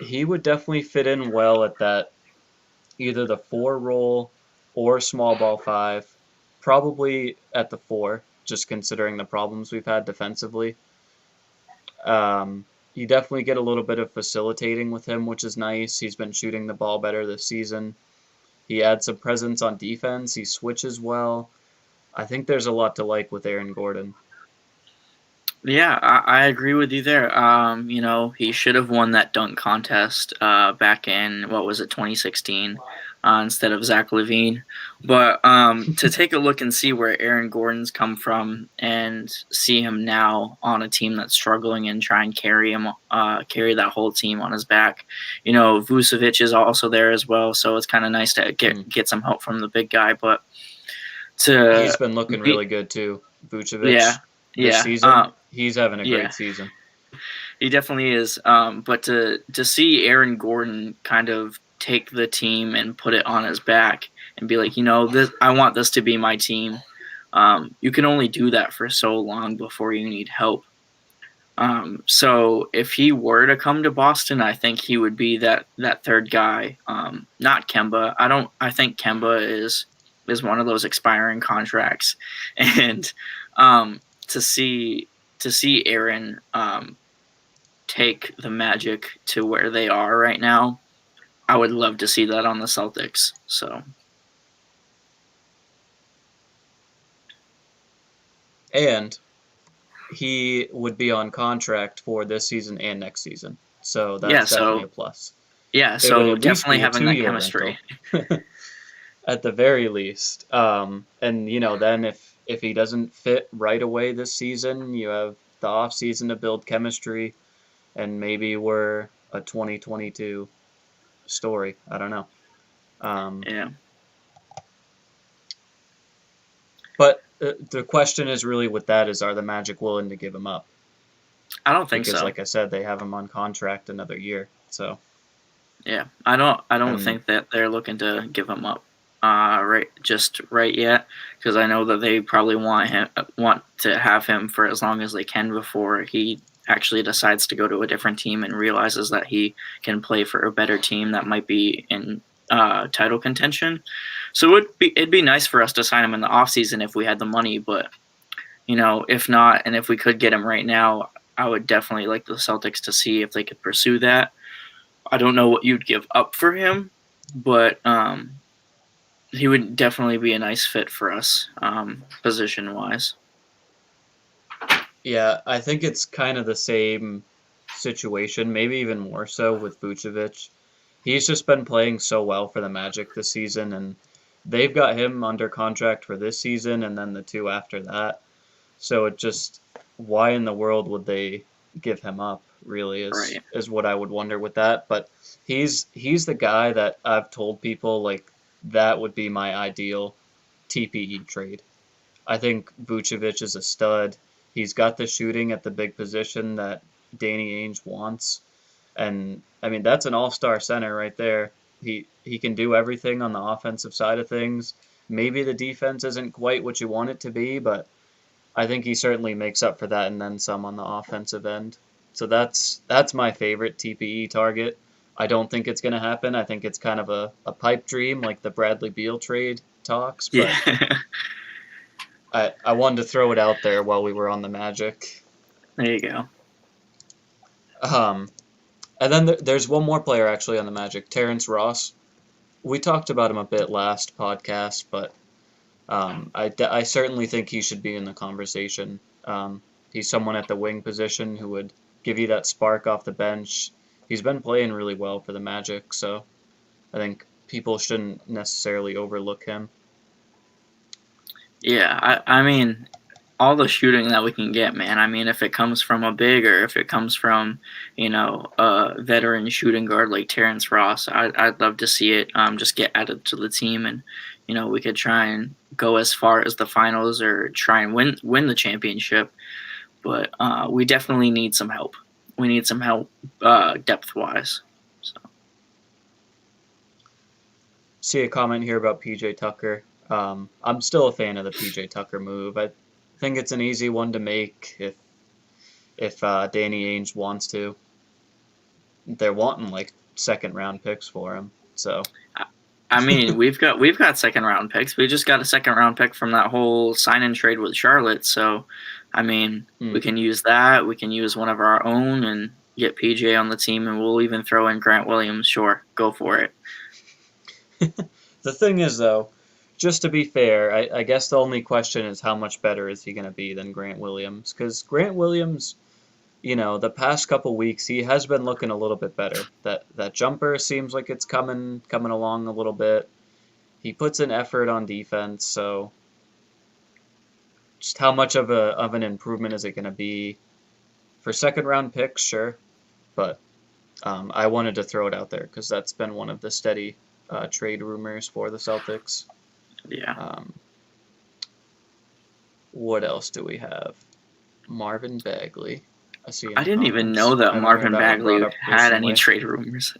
He would definitely fit in well at that either the 4 role or small ball 5, probably at the 4, just considering the problems we've had defensively. You definitely get a little bit of facilitating with him, which is nice. He's been shooting the ball better this season. He adds some presence on defense. He switches well. I think there's a lot to like with Aaron Gordon. Yeah, I agree with you there. He should have won that dunk contest back in, 2016, instead of Zach LaVine. But to take a look and see where Aaron Gordon's come from and see him now on a team that's struggling and try and carry that whole team on his back. Vucevic is also there as well, so it's kind of nice to get some help from the big guy. But he's been looking really good too, Vucevic. This season, he's having a great season. He definitely is. But to see Aaron Gordon kind of take the team and put it on his back and be like, I want this to be my team. You can only do that for so long before you need help. So if he were to come to Boston, I think he would be that third guy. Not Kemba. I think Kemba is one of those expiring contracts, and to see Aaron take the Magic to where they are right now, I would love to see that on the Celtics. So, and he would be on contract for this season and next season. So Yeah, that's definitely so a plus. yeah, It would so at least definitely be a having that 2 year chemistry. rental at the very least. And then if he doesn't fit right away this season, you have the off season to build chemistry, and maybe we're a 2022 story. I don't know. Um, Yeah. but the question is really with that is, are the Magic willing to give him up? I don't think Because so. like I said, they have him on contract another year. So Yeah. I don't and think that they're looking to give him up right yet, because I know that they probably want to have him for as long as they can before he actually decides to go to a different team and realizes that he can play for a better team that might be in title contention. So it'd be nice for us to sign him in the offseason if we had the money, but if not, and if we could get him right now, I would definitely like the Celtics to see if they could pursue that. I don't know what you'd give up for him, but he would definitely be a nice fit for us, position wise. yeah, I think it's kind of the same situation, maybe even more so with Vucevic. He's just been playing so well for the Magic this season, and they've got him under contract for this season and then the two after that. So it just, why in the world would they give him up? Really Right. is what I would wonder with that. But he's the guy that I've told people like that would be my ideal TPE trade. I think Vucevic is a stud. He's got the shooting at the big position that Danny Ainge wants. And I mean that's an all-star center right there. He can do everything on the offensive side of things. Maybe the defense isn't quite what you want it to be, but I think he certainly makes up for that and then some on the offensive end. So that's my favorite TPE target. I don't think it's going to happen. I think it's kind of a pipe dream like the Bradley Beal trade talks, Yeah. but I wanted to throw it out there while we were on the Magic. There you go. Um, and then there's one more player actually on the Magic, Terrence Ross. We talked about him a bit last podcast, but I certainly think he should be in the conversation. He's someone at the wing position who would give you that spark off the bench. He's been playing really well for the Magic, so I think people shouldn't necessarily overlook him. Yeah. I mean, all the shooting that we can get, man. I mean, if it comes from a big or if it comes from, a veteran shooting guard like Terrence Ross, I'd love to see it just get added to the team, and we could try and go as far as the finals or try and win the championship. But we definitely need some help. We need some help depth wise. So See a comment here about PJ Tucker. I'm still a fan of the PJ Tucker move. I think it's an easy one to make if Danny Ainge wants to. They're wanting like second round picks for him, so I mean, we've got second round picks. We just got a second round pick from that whole sign and trade with Charlotte. So, I mean, we can use that. We can use one of our own and get PJ on the team, and we'll even throw in Grant Williams. Sure, go for it. The thing is, though, just to be fair, I guess the only question is how much better is he going to be than Grant Williams? Because Grant Williams, the past couple weeks he has been looking a little bit better. That jumper seems like it's coming along a little bit. He puts in effort on defense, so just how much of an improvement is it going to be for second round picks? Sure, but I wanted to throw it out there because that's been one of the steady trade rumors for the Celtics. Yeah. What else do we have? Marvin Bagley. I see. I didn't even know that Marvin Bagley had any trade rumors.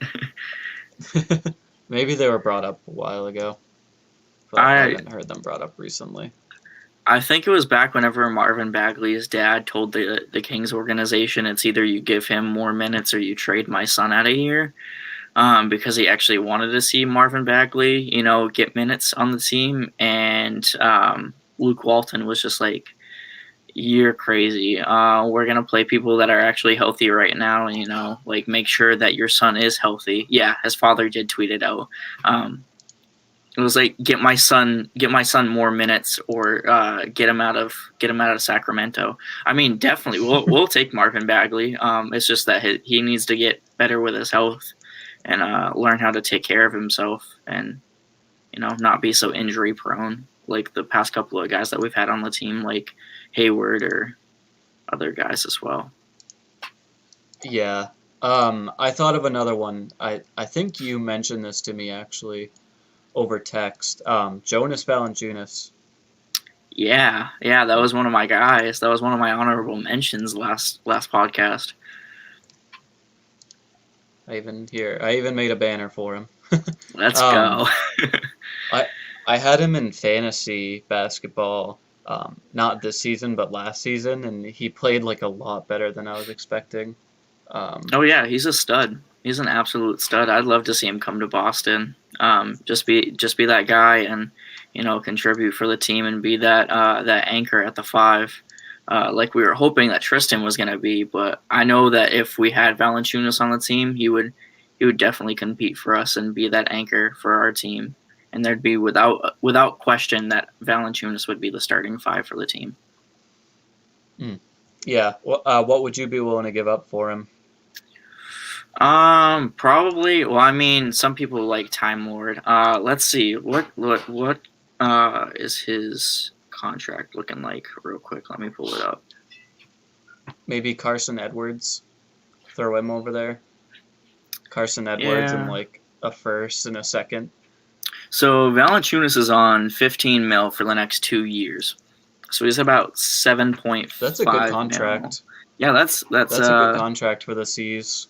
Maybe they were brought up a while ago, but I haven't heard them brought up recently. I think it was back whenever Marvin Bagley's dad told the Kings organization, it's either you give him more minutes or you trade my son out of here, because he actually wanted to see Marvin Bagley, get minutes on the team, and Luke Walton was just like, you're crazy. We're going to play people that are actually healthy right now, and, make sure that your son is healthy. Yeah, his father did tweet it out. It was like get my son more minutes, or get him out of Sacramento. I mean, definitely we'll take Marvin Bagley. It's just that he needs to get better with his health and learn how to take care of himself, and not be so injury prone like the past couple of guys that we've had on the team, like Hayward or other guys as well. Yeah. I thought of another one. I think you mentioned this to me actually over text. Jonas Valanciunas. Yeah, that was one of my guys. That was one of my honorable mentions last podcast. I even made a banner for him. Let's Um, go. I I had him in fantasy basketball, not this season, but last season, and he played like a lot better than I was expecting. Oh yeah, he's a stud. He's an absolute stud. I'd love to see him come to Boston. Just be that guy, and contribute for the team, and be that anchor at the five, like we were hoping that Tristan was going to be. But I know that if we had Valanciunas on the team, he would definitely compete for us and be that anchor for our team. And there'd be without question that Valanciunas would be the starting five for the team. yeah. What would you be willing to give up for him? Probably. Well, I mean, some people like Time Lord. Let's see. What is his contract looking like? Real quick, let me pull it up. Maybe Carson Edwards. Throw him over there. Carson Edwards and Yeah. like a first and a second. So Valanciunas is on 15 mil for the next 2 years. So he's about 7.5. That's a good mil. contract. Yeah, that's That's a good contract for the C's.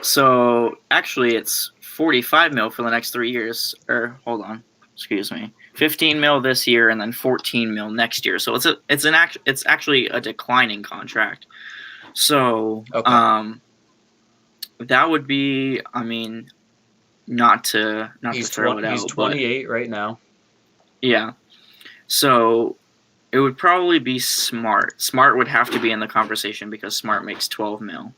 So actually, it's 45 mil for the next 3 years. Or hold on, excuse me, 15 mil this year and then 14 mil next year. So it's actually a declining contract. So Okay. that would be, I mean, not to throw it out. He's 28 right now. Yeah. So it would probably be Smart. Smart would have to be in the conversation because Smart makes 12 mil.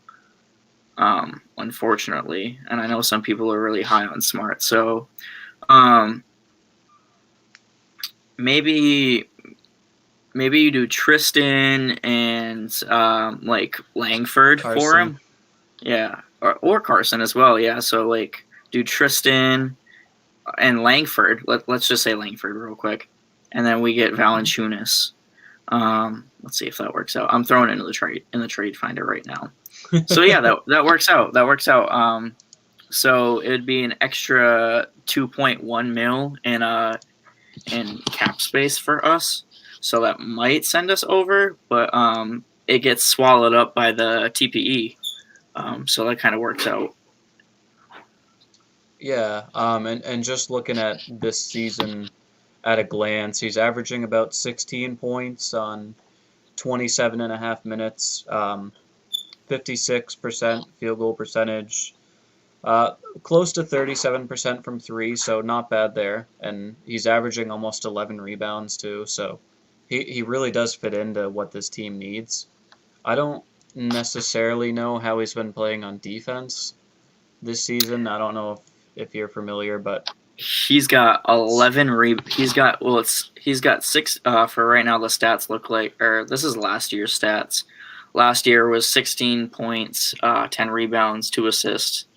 Unfortunately, and I know some people are really high on Smart. So maybe you do Tristan and like Langford Carson. for him. Yeah, or Carson as well. Yeah, so like do Tristan and Langford. Let's just say Langford real quick, and then we get Valanciunas. Let's see if that works out. I'm throwing it into the trade finder right now. So yeah, that works out. That works out. So it'd be an extra 2.1 mil in cap space for us. So that might send us over, but it gets swallowed up by the TPE. So that kind of works out. Yeah. And just looking at this season at a glance, he's averaging about 16 points on 27 and a half minutes. 56% field goal percentage, close to 37% from three, so not bad there. And he's averaging almost 11 rebounds too, so he really does fit into what this team needs. I don't necessarily know how he's been playing on defense this season. I don't know if you're familiar, but he's got 11 he's got 6 for right now. The stats look like, or this is last year's stats. Last year was 16 points, 10 rebounds, 2 assists,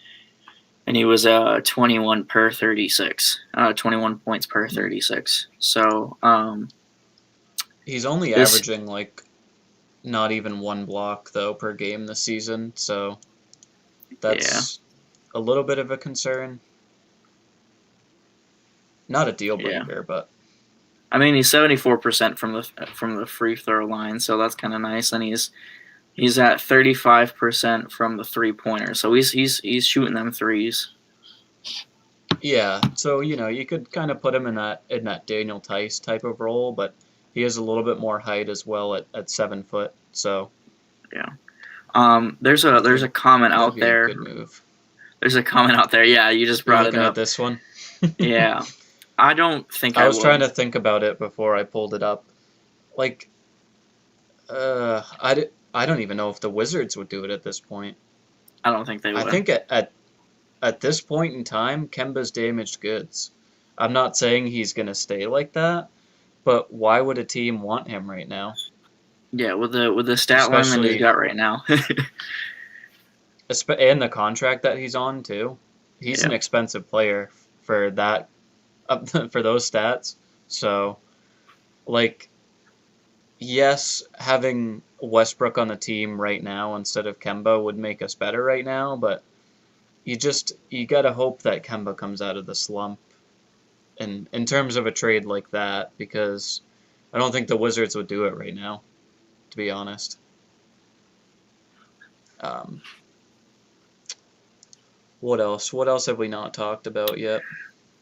and he was 21 per 36, 21 points per 36. So he's only averaging like not even 1 block though per game this season, so that's a little bit of a concern. Not a deal breaker, but I mean, he's 74% from the free throw line, so that's kind of nice, and he's at 35% from the 3-pointer, so he's shooting them threes. yeah. So you could kind of put him in that Daniel Tice type of role, but he has a little bit more height as well at 7 foot. So yeah. There's a comment out there. Good move. There's a comment out there. Yeah, you just brought it up. At this one. Yeah. I don't think I was trying to think about it before I pulled it up. Like, I don't even know if the Wizards would do it at this point. I don't think they would. I think at this point in time, Kemba's damaged goods. I'm not saying he's going to stay like that, but why would a team want him right now? Yeah, with the stat line that he's Especially, got right now. and the contract that he's on too. He's an Yeah. expensive player for that, for those stats. So, like, yes, having Westbrook on the team right now instead of Kemba would make us better right now, but you gotta hope that Kemba comes out of the slump in terms of a trade like that, because I don't think the Wizards would do it right now, to be honest. Um, what else? What else have we not talked about yet?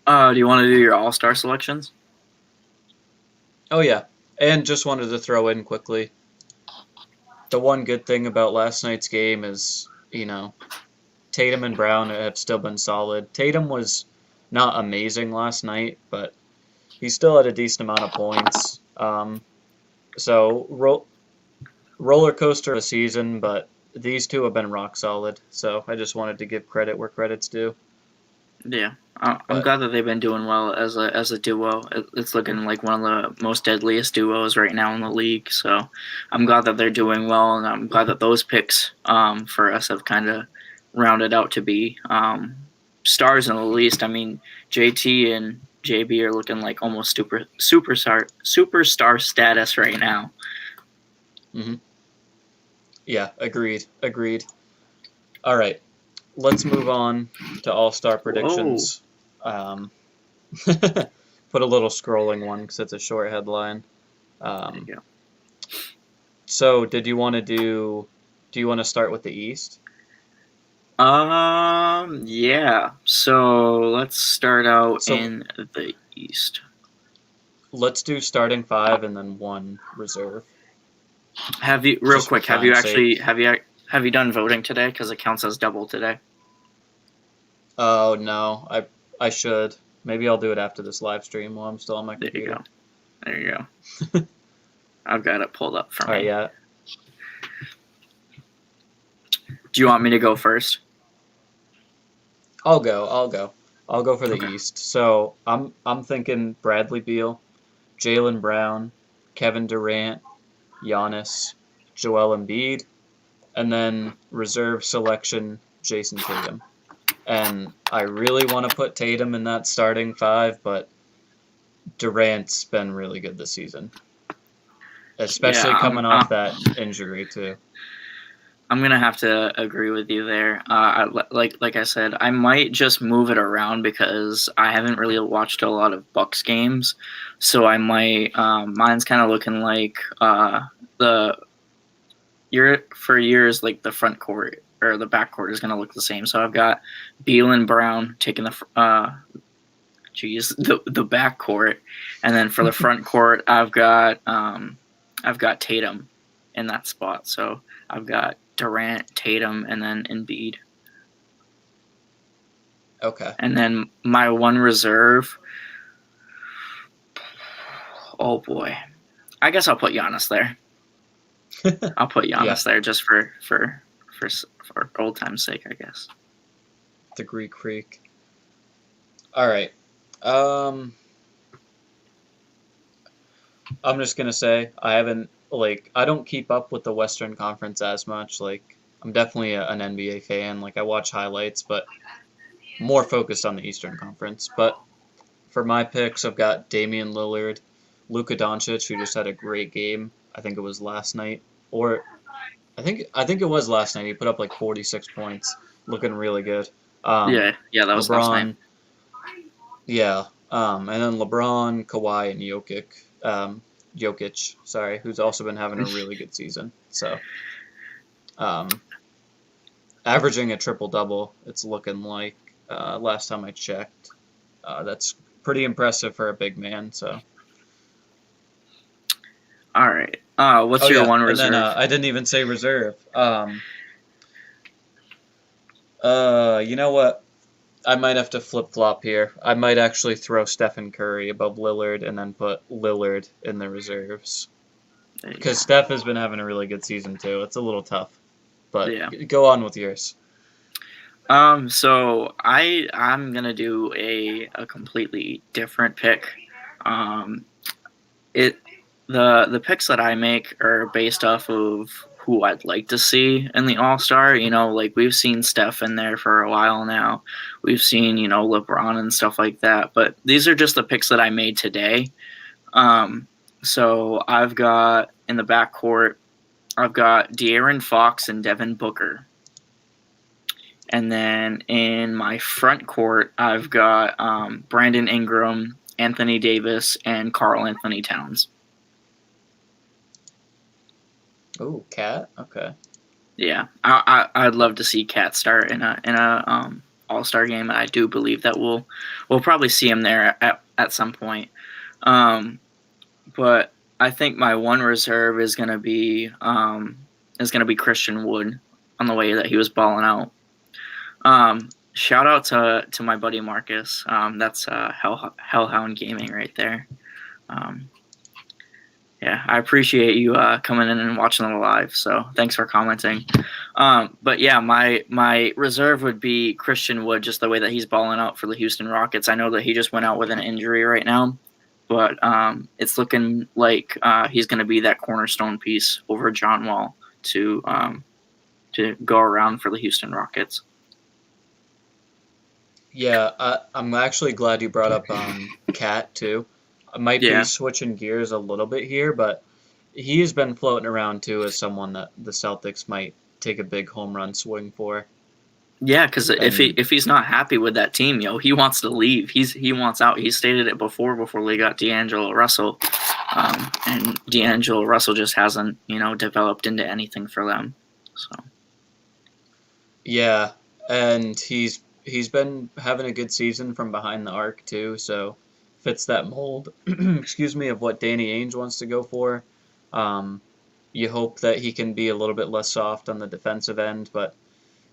Do you want to do your All-Star selections? Oh yeah, and just wanted to throw in quickly, the one good thing about last night's game is, Tatum and Brown have still been solid. Tatum was not amazing last night, but he still had a decent amount of points. So roller coaster of a season, but these two have been rock solid. So I just wanted to give credit where credit's due. Yeah, I'm But glad that they've been doing well as a duo. It's looking like one of the most deadliest duos right now in the league. So I'm glad that they're doing well, and I'm glad that those picks for us have kind of rounded out to be stars in the least. I mean, JT and JB are looking like almost superstar status right now. hmm yeah, agreed. All right, let's move on to All-Star Whoa, predictions. Um, put a little scrolling one because it's a short headline. there Um, you go. so, did you want to do? Do you want to start with the East? Yeah. So let's start out So in the East. let's do starting five and then one reserve, Have you real just for quick? Have you time's actually sake. have you done voting today? Because it counts as double today. Oh no, I should. Maybe I'll do it after this live stream while I'm still on my There you computer. go. There you go. I've got it pulled up for All right, me. yeah, Do you want me to go first? I'll go for the Okay. East. So I'm thinking Bradley Beal, Jalen Brown, Kevin Durant, Giannis, Joel Embiid, and then reserve selection Jason Tatum. And I really want to put Tatum in that starting five, but Durant's been really good this season, Yeah, especially coming off that injury too. I'm gonna have to agree with you there. Like I said, I might just move it around because I haven't really watched a lot of Bucks games, so I might. Mine's kind of looking like the year for years, like the front court or the back court is gonna look the same. So I've got Beal and Brown taking the back court, and then for the front court, I've got Tatum in that spot. So I've got Durant, Tatum, and then Embiid. Okay. And then my one reserve. Oh boy, I guess I'll put Giannis there. I'll put Yeah, Giannis there just for old time's sake, I guess. the Greek Freak. All right. Um, I'm just gonna say I haven't I don't keep up with the Western Conference as much. Like I'm definitely an NBA fan. Like I watch highlights, but more focused on the Eastern Conference. But for my picks, I've got Damian Lillard, Luka Doncic, who just had a great game. I think it was last night, or I think it was last night. He put up like 46 points, looking really good. Um, Yeah, that was last night. LeBron, yeah. And then LeBron, Kawhi, and Jokic, sorry, who's also been having a really good season. So, um, averaging a triple double, it's looking like last time I checked. That's pretty impressive for a big man. So, All right. What's oh your yeah, one and then reserve? I didn't even say reserve. You know what? I might have to flip flop here. I might actually throw Stephen Curry above Lillard and then put Lillard in the reserves. There you Because go. Steph has been having a really good season too. It's a little tough, but Yeah. go on with yours. So I'm gonna do a completely different pick. Um, it the picks that I make are based off of who I'd like to see in the All Star. You know, like we've seen Steph in there for a while now. We've seen LeBron and stuff like that. But these are just the picks that I made today. Um, so I've got in the backcourt, I've got De'Aaron Fox and Devin Booker. And then in my front court, I've got Brandon Ingram, Anthony Davis, and Karl Anthony Towns. Oh, Cat. Okay. Yeah, I'd love to see Cat start in a All Star game, and I do believe that we'll probably see him there at some point. But I think my one reserve is gonna be Christian Wood on the way that he was balling out. Shout out to my buddy Marcus. That's Hellhound Gaming right there. Yeah, I appreciate you coming in and watching it live. So thanks for commenting. But yeah, my reserve would be Christian Wood, just the way that he's balling out for the Houston Rockets. I know that he just went out with an injury right now, but it's looking like he's going to be that cornerstone piece over John Wall to go around for the Houston Rockets. Yeah, I'm actually glad you brought up Cat too. I might be Yeah, switching gears a little bit here, but he's been floating around too as someone that the Celtics might take a big home run swing for. yeah, because And if he's not happy with that team, he wants to leave. He wants out. He stated it before they got D'Angelo Russell, and D'Angelo Russell just hasn't developed into anything for them. So yeah, and he's been having a good season from behind the arc too, so fits that mold, excuse me, of what Danny Ainge wants to go for. Um, you hope that he can be a little bit less soft on the defensive end, but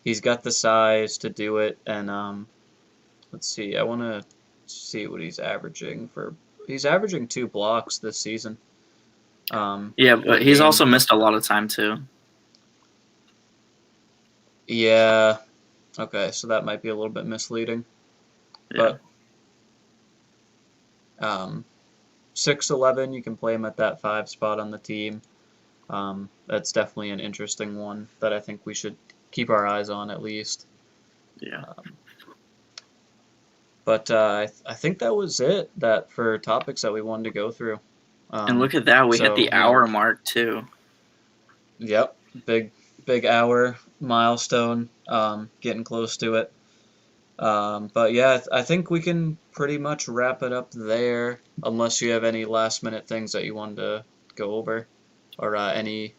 he's got the size to do it. And let's see, I want to see what he's averaging for. He's averaging 2 blocks this season. yeah, Per but he's game. also missed a lot of time too. Yeah. Okay, so that might be a little bit misleading, Yeah, but 6'11", you can play him at that 5 spot on the team. That's definitely an interesting one that I think we should keep our eyes on at least. yeah. Um, but I think that was it that for topics that we wanted to go through. And look at that, we hit So the hour mark too. yep, big hour milestone, getting close to it. But yeah, I think we can pretty much wrap it up there, unless you have any last minute things that you wanted to go over, or any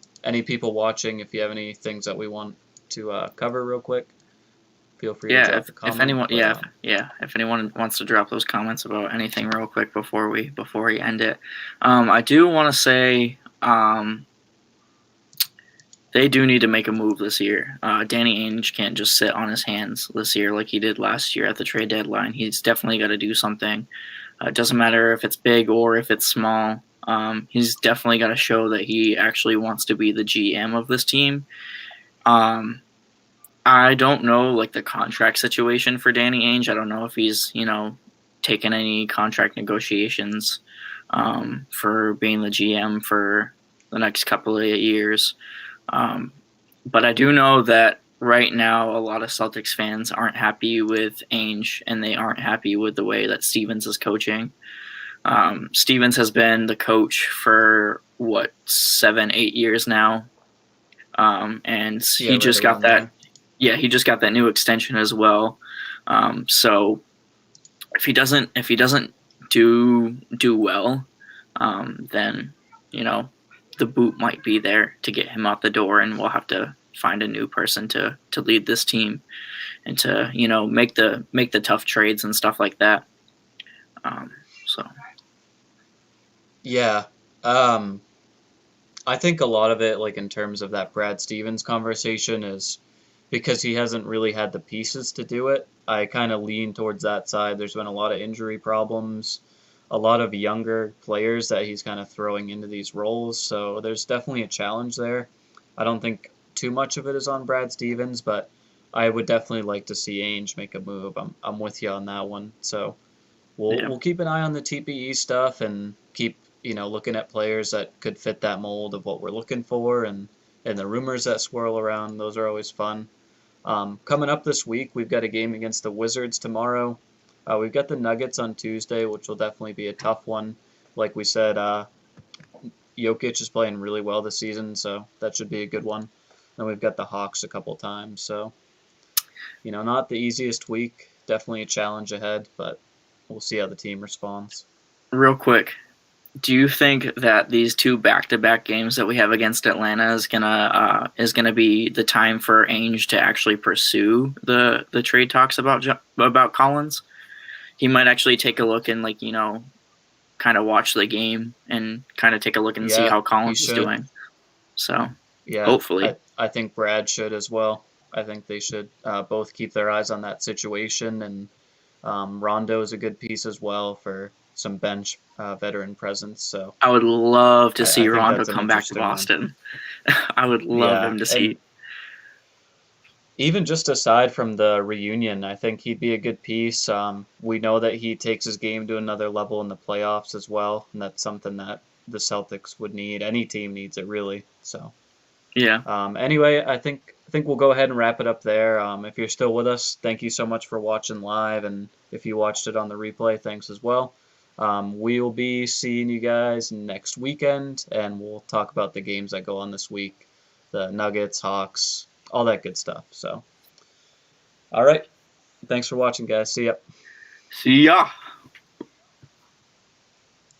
people watching. If you have any things that we want to cover real quick, feel free to Yeah, drop a if comment. anyone, But if anyone wants to drop those comments about anything real quick before we end it, I do want to say they do need to make a move this year. Danny Ainge can't just sit on his hands this year like he did last year at the trade deadline. He's definitely got to do something. It doesn't matter if it's big or if it's small. He's definitely got to show that he actually wants to be the GM of this team. I don't know like the contract situation for Danny Ainge. I don't know if he's taken any contract negotiations for being the GM for the next couple of years. But I do know that right now a lot of Celtics fans aren't happy with Ainge and they aren't happy with the way that Stevens is coaching. Stevens has been the coach for 7-8 years now, and yeah, he right just got around that. there. Yeah, he just got that new extension as well. So if he doesn't do well, then the boot might be there to get him out the door, and we'll have to find a new person to lead this team and to make the tough trades and stuff like that. So Yeah. Um, I think a lot of it, like in terms of that Brad Stevens conversation, is because he hasn't really had the pieces to do it. I kind of lean towards that side. There's been a lot of injury problems, a lot of younger players that he's kind of throwing into these roles. So there's definitely a challenge there. I don't think too much of it is on Brad Stevens, but I would definitely like to see Ainge make a move. I'm with you on that one. So Yeah. we'll keep an eye on the TPE stuff and keep looking at players that could fit that mold of what we're looking for and the rumors that swirl around. Those are always fun. Coming up this week, we've got a game against the Wizards tomorrow. We've got the Nuggets on Tuesday, which will definitely be a tough one. Like we said, Jokic is playing really well this season, so that should be a good one. And we've got the Hawks a couple times, so not the easiest week. Definitely a challenge ahead, but we'll see how the team responds. Real quick, do you think that these two back-to-back games that we have against Atlanta is gonna be the time for Ainge to actually pursue the trade talks about Collins? He might actually take a look and kind of watch the game and kind of take a look and see Yeah, how he Collins is should. doing. So Yeah, hopefully, I think Brad should as well. I think they should both keep their eyes on that situation, and Rondo is a good piece as well for some bench veteran presence. So I would love to I see think Rondo that's an come back to interesting one. Boston. I would love Yeah, him to and see. even just aside from the reunion, I think he'd be a good piece. We know that he takes his game to another level in the playoffs as well, and that's something that the Celtics would need. Any team needs it really. So Yeah, anyway, I think we'll go ahead and wrap it up there. If you're still with us, thank you so much for watching live, and if you watched it on the replay, thanks as well. We will be seeing you guys next weekend, and we'll talk about the games that go on this week, the Nuggets, Hawks, all that good stuff. So, all right, thanks for watching, guys. See ya. see ya.